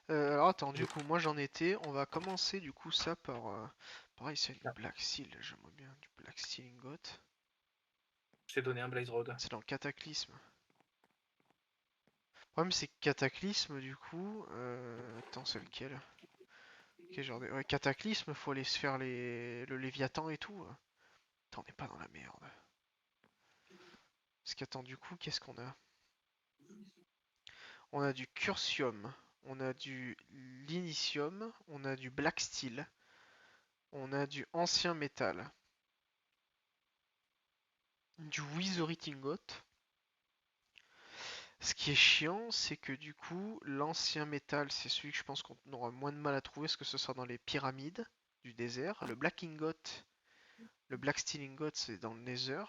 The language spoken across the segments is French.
Alors attends, du coup, moi j'en étais. On va commencer du coup ça par. Pareil, c'est du Non, Black Steel. J'aimerais bien du Black Steel Ingot. je t'ai donné un Blaze Road. C'est dans Cataclysme. Le problème, c'est que Cataclysme, du coup. Attends, c'est lequel? Quel genre de... Ouais, Cataclysme, faut aller se faire le Léviathan et tout. Attends, on n'est pas dans la merde. Parce qu'attends, du coup, qu'est-ce qu'on a? On a du Cursium. On a du Linicium. On a du Black Steel. On a du Ancien Métal. Du Wizardry Ingot. Ce qui est chiant, c'est que du coup, l'ancien métal, c'est celui que je pense qu'on aura moins de mal à trouver, parce que ce sera dans les pyramides du désert. Le Black Ingot, le Black Steel Ingot, c'est dans le Nether.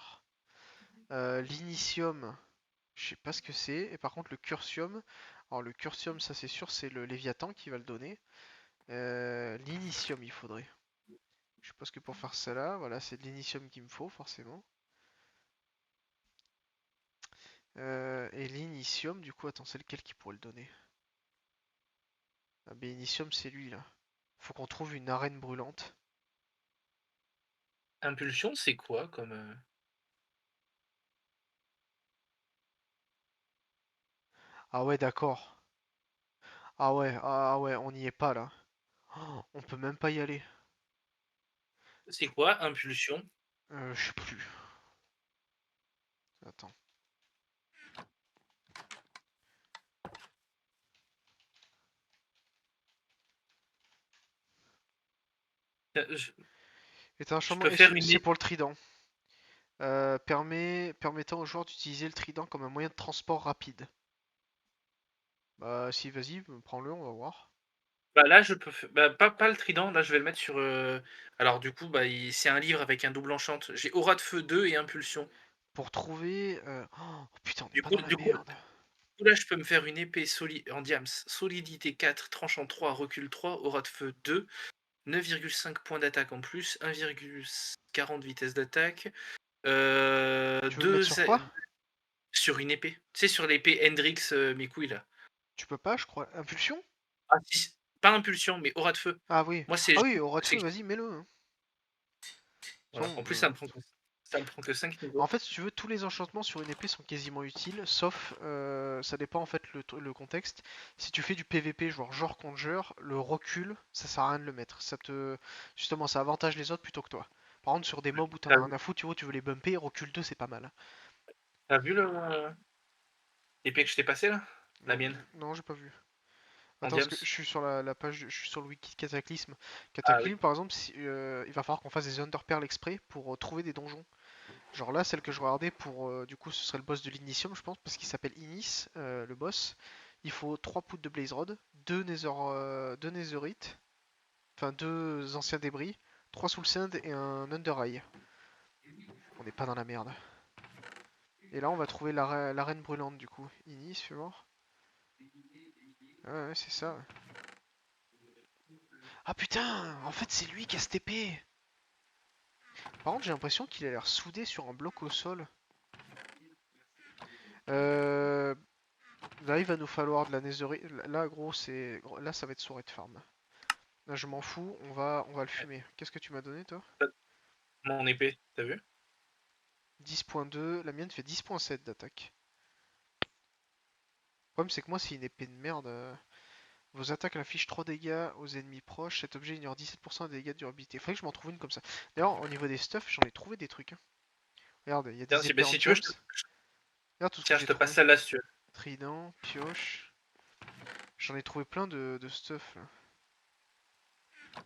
L'initium, je sais pas ce que c'est. Et par contre, le Cursium, alors le Cursium, ça c'est sûr, c'est le Léviathan qui va le donner. L'initium, il faudrait. Je suppose que pour faire ça là, voilà, c'est de l'initium qu'il me faut, forcément. Et l'initium, du coup, attends, c'est lequel qui pourrait le donner? Ah, ben, l'initium, c'est lui là. Faut qu'on trouve une arène brûlante. Impulsion, c'est quoi comme. Ah ouais, d'accord. Ah ouais, on n'y est pas là. Oh, on peut même pas y aller. C'est quoi, impulsion? Je sais plus. Attends. Je, Et t'as un je changement. peux Et faire c'est une. pour le trident. Permettant aux joueurs d'utiliser le trident comme un moyen de transport rapide. Bah si, vas-y, prends-le, on va voir. Bah là, je peux. Bah, pas le trident, là, je vais le mettre sur. Alors, du coup, bah, c'est un livre avec un double enchant. J'ai Aura de Feu 2 et Impulsion. Pour trouver... Oh putain, on n'est Du pas coup, dans la du coup, merde. là, je peux me faire une épée en diams, solidité 4, tranchant 3, recul 3, aura de feu 2, 9,5 points d'attaque en plus, 1,40 vitesse d'attaque, Tu veux le mettre 2 sur quoi? sur une épée. Tu sais, sur l'épée Hendrix, mes couilles là. Tu peux pas, je crois. Impulsion? Ah, si, pas impulsion, mais aura de feu. Ah oui. Moi, c'est. Ah oui, aura de feu, c'est- vas-y, mets-le, hein. De toute Voilà. façon, En plus, ça me prend que 5 en niveaux. fait, si tu veux, tous les enchantements sur une épée sont quasiment utiles, sauf, ça dépend en fait le contexte. Si tu fais du PVP, genre contre genre, le recul, ça sert à rien de le mettre. Justement, ça avantage les autres plutôt que toi. Par contre, sur des mobs où t'en T'as as rien vu, à foutre, tu vois, tu veux les bumper, recul 2 c'est pas mal. t'as vu l'épée que je t'ai passée là? La Non, mienne, non, j'ai pas vu. en Attends, parce que je diams. suis sur la page, je suis sur le wiki de Cataclysme. Ah oui. Cataclysme, par exemple, il va falloir qu'on fasse des Underpearls exprès pour trouver des donjons. Genre là, celle que je regardais pour, du coup, ce serait le boss de l'Initium, je pense, parce qu'il s'appelle Inis, le boss. Il faut 3 poutres de Blaze Rod, 2 Netherite, enfin 2 anciens débris, 3 Soul Sand et un Under Eye. On n'est pas dans la merde. Et là, on va trouver l'arène brûlante, du coup. Inis, fais voir. Ah ouais, c'est ça. Ouais. Ah putain, en fait, c'est lui qui a cette épée. Par contre, j'ai l'impression qu'il a l'air soudé sur un bloc au sol. Euh, Là, il va nous falloir de la netherite. Là, gros, là, ça va être soirée de farm. Là, je m'en fous, on va le fumer. Qu'est-ce que tu m'as donné, toi? Mon épée, t'as vu? 10.2, la mienne fait 10.7 d'attaque. Le problème, c'est que moi, c'est une épée de merde. Vos attaques affichent 3 dégâts aux ennemis proches. Cet objet ignore 17% des dégâts de durabilité. Faudrait que je m'en trouve une comme ça. D'ailleurs, au niveau des stuffs, j'en ai trouvé des trucs, hein. Regarde, il y a Tiens, des épées en si tu veux, gems. Regarde tout ce que tiens, je j'ai te trouvé. passe celle-là si tu veux. Trident, pioche. J'en ai trouvé plein de stuff, là.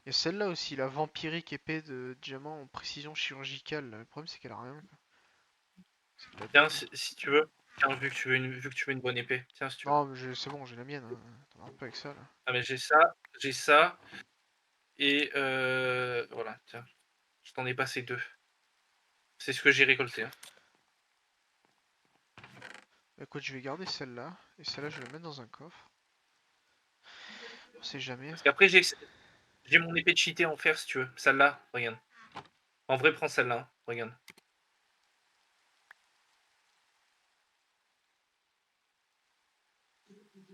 Il y a celle-là aussi, la vampirique épée de diamant en précision chirurgicale. Le problème, c'est qu'elle a rien. C'est de la Tiens, daube. si tu veux. Tiens, vu que tu veux une bonne épée. Tiens, si tu veux. Non, mais c'est bon, j'ai la mienne, hein. T'en pas avec ça, là. Ah, mais j'ai ça, et voilà, tiens. Je t'en ai passé 2. C'est ce que j'ai récolté, hein. Écoute, je vais garder celle-là. Et celle-là, je vais la mettre dans un coffre. On sait jamais. Parce qu'après, j'ai mon épée de cheaté en fer, si tu veux. Celle-là, regarde. En vrai, prends celle-là, hein. Regarde.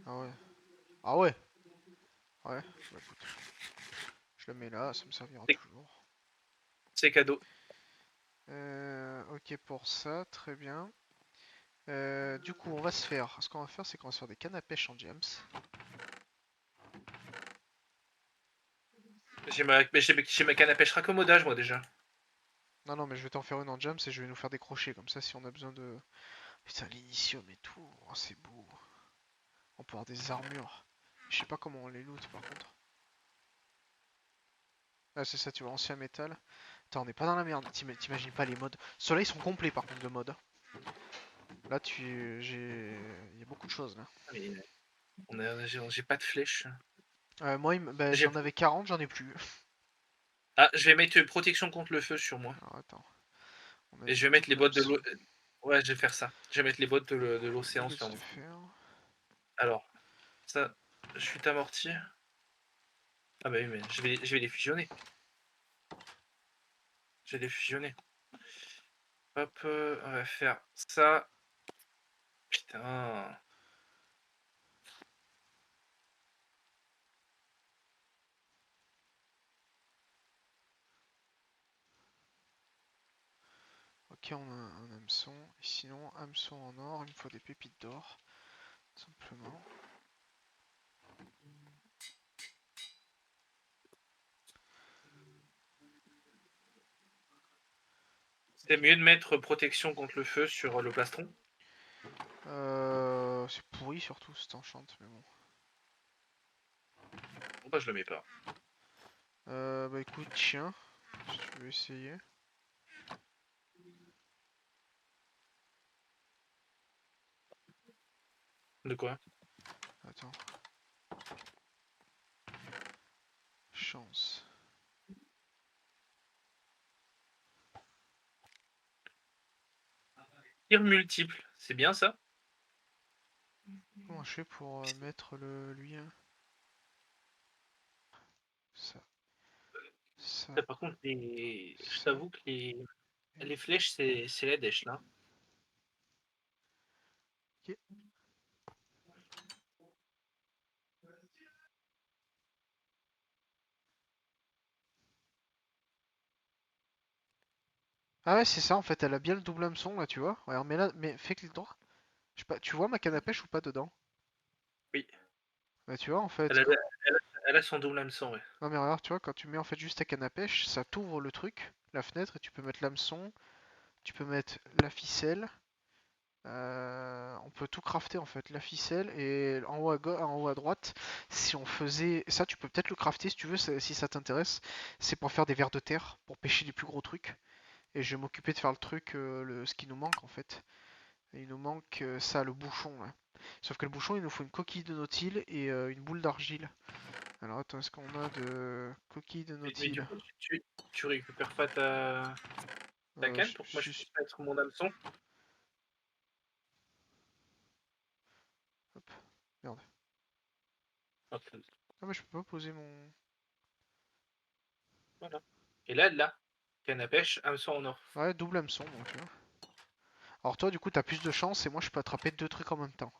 Ah ouais. Ah ouais. Ouais, bah écoute. Je le mets là, ça me servira C'est- toujours. C'est cadeau. Ok pour ça, très bien. Du coup, on va se faire. Ce qu'on va faire, c'est qu'on va se faire des cannes à pêche en gems. J'ai ma canne à pêche raccommodage, moi, déjà. Non, non, mais je vais t'en faire une en gems et je vais nous faire des crochets. Comme ça, si on a besoin de. Putain, l'initium et tout. Oh, c'est beau. On peut avoir des armures. Je sais pas comment on les loot par contre. Ah, c'est ça, tu vois, ancien métal. Attends, on n'est pas dans la merde. T'imagines pas les modes. Ceux-là, ils sont complets par contre de mode. Là, il y a beaucoup de choses là. Mais j'ai pas de flèche. Moi, bah, J'ai- j'en avais 40, j'en ai plus. Ah, je vais mettre protection contre le feu sur moi. Alors, attends. On a Et du je vais mettre les double bottes de hameçon. l'eau. Ouais, je vais faire ça. Je vais mettre les bottes de l'océan Boulet sur de moi. fer. Alors, ça, chute amortie. Ah bah oui, mais je vais les fusionner. Je vais les fusionner. Hop, on va faire ça. Putain. Ok, on a un hameçon. Et sinon, hameçon en or, il me faut des pépites d'or. Simplement. C'est mieux de mettre protection contre le feu sur le plastron. C'est pourri surtout cet enchant, mais bon. Pourquoi je le mets pas? Bah écoute, tiens, si tu veux essayer. De quoi? Attends. Chance. Tir multiple, c'est bien ça? Comment je fais pour mettre lui hein. Ça. Ça. Ça, par contre, je Ça. t'avoue que les flèches, c'est la dèche là. Ok. Ah ouais, c'est ça en fait, elle a bien le double hameçon là, tu vois. Regarde, mais là, mais fais clic droit. Je sais pas, tu vois ma canne à pêche ou pas dedans? Oui. Bah tu vois en fait, Elle a, quand. elle a son double hameçon, ouais. Non mais regarde, tu vois, quand tu mets en fait juste ta canne à pêche, ça t'ouvre le truc, la fenêtre, et tu peux mettre l'hameçon, tu peux mettre la ficelle. On peut tout crafter en fait, la ficelle et en haut à droite, si on faisait ça, tu peux peut-être le crafter si tu veux, si ça t'intéresse. C'est pour faire des vers de terre, pour pêcher les plus gros trucs. Et je vais m'occuper de faire le truc, ce qui nous manque en fait. Et il nous manque ça, le bouchon là. Sauf que le bouchon, il nous faut une coquille de nautile et une boule d'argile. Alors attends, est-ce qu'on a de coquille de Mais du nautile? coup, tu récupères pas ta canne pour que moi je puisse mettre mon hameçon? Hop, merde. Hop, Ah mais je peux pas poser mon. voilà. Et là, canne à pêche, hameçon en or. Ouais, double hameçon, moi, tu vois. Alors toi, du coup, t'as plus de chance et moi, je peux attraper deux trucs en même temps.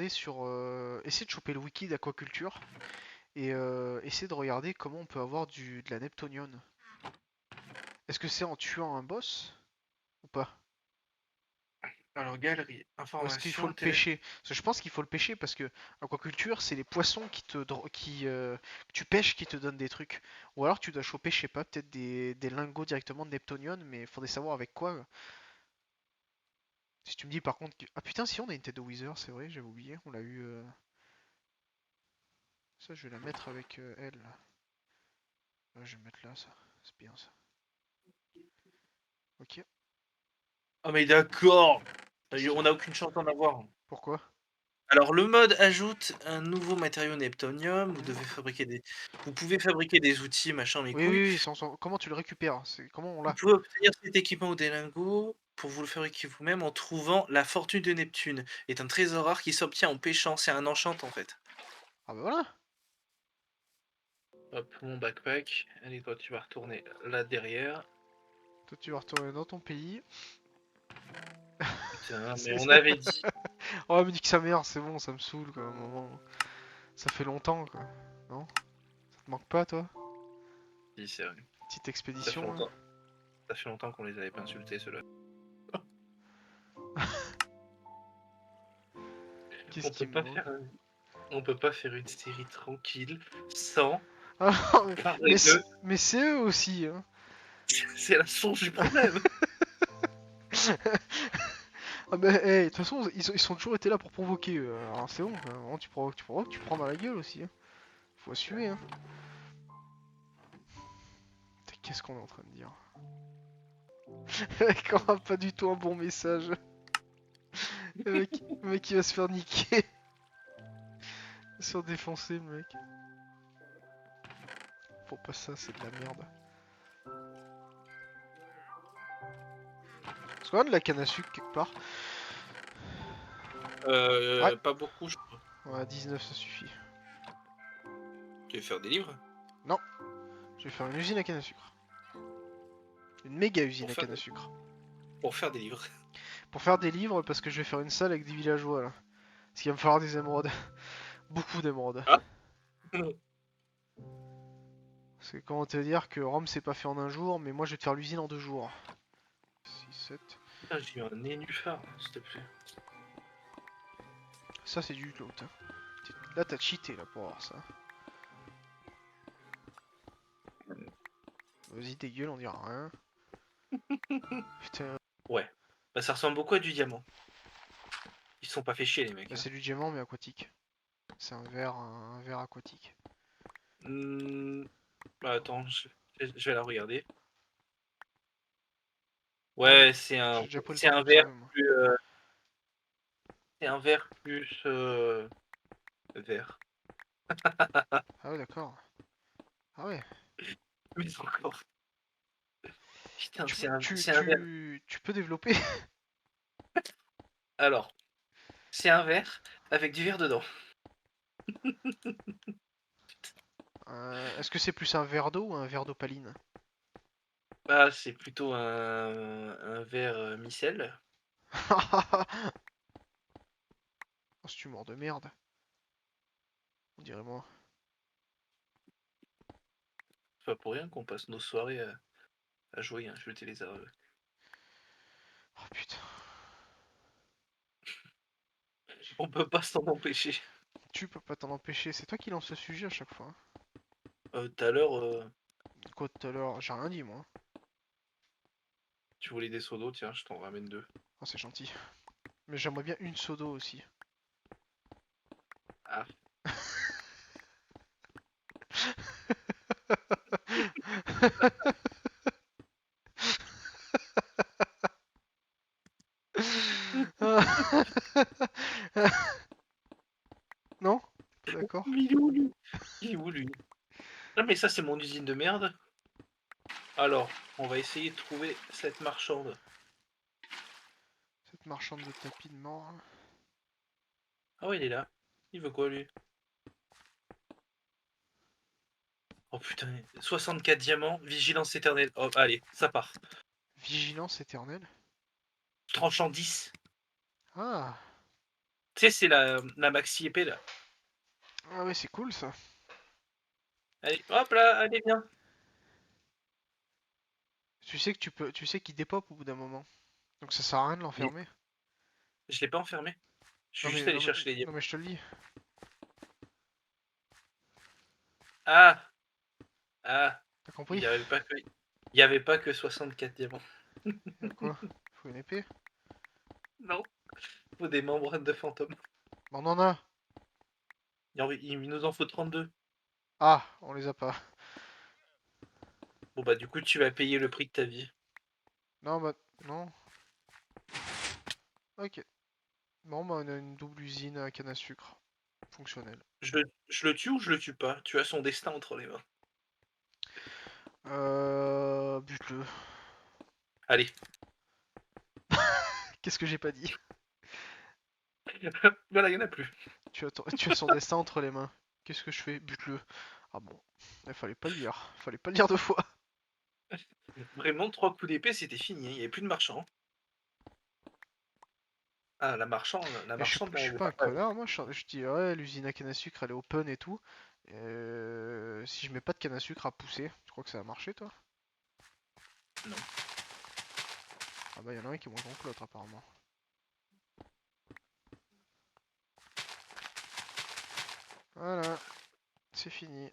Sur essayer de choper le wiki d'aquaculture et essayer de regarder comment on peut avoir de la Neptunion. Est-ce que c'est en tuant un boss ou pas? Alors, galerie, Ou est-ce qu'il faut information, le pêcher? Parce que je pense qu'il faut le pêcher parce que aquaculture, c'est les poissons que tu pêches qui te donnent des trucs. Ou alors tu dois choper, je sais pas, peut-être des lingots directement de Neptunion, mais il faudrait savoir avec quoi. Si tu me dis par contre ah putain, si on a une tête de Wither, c'est vrai, j'avais oublié, on l'a eu. Ça, je vais la mettre avec elle. Là. Ouais, je vais mettre là, ça. C'est bien ça. Ok. Oh, mais d'accord! Qu'est-ce qu'il y On a? n'a aucune chance d'en avoir. Pourquoi? Alors, le mode ajoute un nouveau matériau Neptunium. Vous pouvez fabriquer des outils, machin, mes Oui, oui, couilles. oui, comment tu le récupères? Comment on Vous l'a? pouvez obtenir cet équipement ou des lingots pour vous le fabriquer vous-même en trouvant la fortune de Neptune. Est un trésor rare qui s'obtient en pêchant. C'est un enchant en fait. Ah bah voilà! Hop, mon backpack. Allez, toi, tu vas retourner là derrière. Toi, tu vas retourner dans ton pays. Putain, mais C'est on ça. avait dit. Oh, me dit que sa mère, c'est bon, ça me saoule quoi, à un moment. Ça fait longtemps quoi. Non? Ça te manque pas toi? Si, c'est vrai. Petite Ça fait expédition là. longtemps. Ça fait longtemps qu'on les avait pas insultés, ceux-là. Qu'est-ce On qui peut me pas manque? faire, on peut pas faire une série tranquille sans Ah, parler de. mais c'est eux aussi, hein. C'est la source du problème. Ah bah, hey, de toute façon, ils sont toujours été là pour provoquer. Alors c'est bon, quoi. Vraiment, tu provoques, tu prends dans la gueule aussi. Hein. Faut assumer. Hein. Qu'est-ce qu'on est en train de dire? Le mec aura pas du tout un bon message. Le mec il va se faire niquer. Il va se faire défoncer le mec. Faut pas ça, c'est de la merde. Est-ce qu'on a de la canne à sucre quelque part? Ouais, Pas beaucoup, je crois. ouais, 19 ça suffit. Tu veux faire des livres? Non, je vais faire une usine à canne à sucre. Une méga usine Pour à faire canne à des, sucre. pour faire des livres. Pour faire des livres, parce que je vais faire une salle avec des villageois là. Parce qu'il va me falloir des émeraudes. Beaucoup d'émeraudes. Ah. Parce que comment te dire que Rome c'est pas fait en un jour, mais moi je vais te faire l'usine en 2 jours. 6, 7. Putain, j'ai eu un nénuphar, s'il te plaît. Ça c'est du loot. Hein. Là t'as cheaté là pour avoir ça. Vas-y dégueule, on dira rien. Putain, Ouais. Bah, ça ressemble beaucoup à du diamant. Ils se sont pas fait chier, les mecs. bah, Hein. c'est du diamant mais aquatique. C'est un verre aquatique. Bah, attends, je vais la regarder. Moi Ouais, j'ai déjà pris le c'est temps de un verre l'observer moi. plus, c'est un verre plus vert. Ah ouais d'accord. Ah ouais. Mais encore. Putain, Tu peux, c'est un verre. tu peux développer. Alors, c'est un verre avec du verre dedans. Est-ce que c'est plus un verre d'eau ou un verre d'opaline? Bah, c'est plutôt un verre micelle. Oh, c'est une mort de merde. On dirait moi. C'est pas pour rien qu'on passe nos soirées à jouer, à jeter les arts. Oh putain. On peut pas s'en empêcher. Tu peux pas t'en empêcher. C'est toi qui lance ce sujet à chaque fois. Hein. Tout à l'heure, Quoi tout à l'heure? J'ai rien dit moi. tu voulais des seaux d'eau, tiens, je t'en ramène 2. Oh, c'est gentil. Mais j'aimerais bien une seau d'eau aussi. Ah, Non? Pas d'accord? mais il est où lui? Il est où lui? Ah, mais ça, c'est mon usine de merde. Alors, on va essayer de trouver cette marchande. Cette marchande de tapis de mort. Ah ouais, il est là. Il veut quoi lui? Oh putain, 64 diamants, vigilance éternelle. Oh, allez, ça part. Vigilance éternelle. Tranchant 10. Ah, Tu sais, c'est la maxi épée là. ah ouais, c'est cool ça. Allez, hop là, allez, viens. Tu sais que tu sais qu'il dépop au bout d'un moment. Donc ça sert à rien de Mais l'enfermer. je l'ai pas enfermé. Je Non suis juste mais, allé non mais, chercher les non diamants. mais je te le dis. Ah, ah, T'as il compris? y avait pas que, il y avait pas que 64 diamants. Y'a quoi? Faut une épée? Non, faut des membranes de fantôme. Bah, on en a. Il nous en faut 32. Ah, on les a pas. Bon bah du coup tu vas payer le prix de ta vie. Non bah, non. Ok. Bon bah on a une double usine à canne à sucre. Fonctionnelle. Je le tue ou je le tue pas? Tu as son destin entre les mains. Bute-le. Allez. Qu'est-ce que j'ai pas dit? Voilà, il y en a plus. Tu as son destin entre les mains. Qu'est-ce que je fais? Bute-le. Ah bon. Il fallait pas le dire. Fallait pas le dire deux fois. Vraiment, 3 coups d'épée, c'était fini, hein, il y avait plus de marchand. Ah, la Mais marchande, je là, suis elle est pas pas un mal. connard, moi je dis ouais l'usine à canne à sucre elle est open et tout. Si je mets pas de canne à sucre à pousser, tu crois que ça va marcher toi? Non. Ah bah y'en a un qui est moins grand que l'autre apparemment. Voilà, c'est fini.